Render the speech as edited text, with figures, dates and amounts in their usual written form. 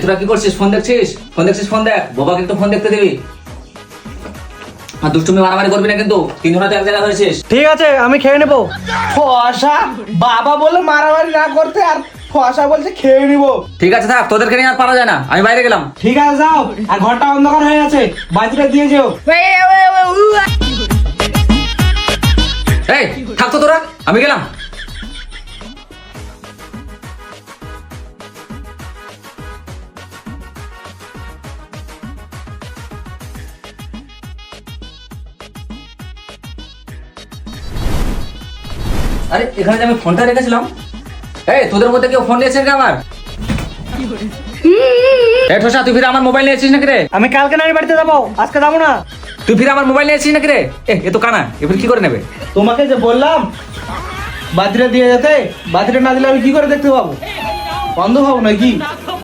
তোরা কি করছিস? ফোন দেখছিস? ফোন দেখ, বাবা কিন্তু ফোন দেখতে দিবি। আর দুষ্টুমি মারামারি করবি না কিন্তু, তিনজনে তো এক জায়গায় হয়েছিস। ঠিক আছে, আমি খেয়ে নেবো। ফসা বাবা বলে মারামারি না করতে, আর ফসা বলছে খেয়ে নিবো। ঠিক আছে থাক, তোদেরকে নিয়ে আর পারা যায় না, আমি বাইরে গেলাম। ঠিক আছে যাও, আর ঘরটা অন্ধকার হয়ে আছে, বাতিটা দিয়ে যেও। এই থাক তো তোরা, আমি গেলাম। আরে এখানে যে আমি ফোনটা রেখেছিলাম, এই তোদের মধ্যে কেউ ফোন নিয়েছে নাকি আমার? এই ঠোসা, তুই ফিরে আমার মোবাইল নিয়েছিস নাকি রে? আমি কালকে নানি বাড়িতে যাবো, আজকে যাবো না। তুই ফিরে আমার মোবাইল নিয়েছিস নাকি রে? এ তো কানা, এবার কি করে নেবে? তোমাকে যে বললাম বাতিটা দিয়ে যেতে, বাতিটা না দিলে আমি কি করে দেখতে পাবো? অন্ধ হবো নাকি?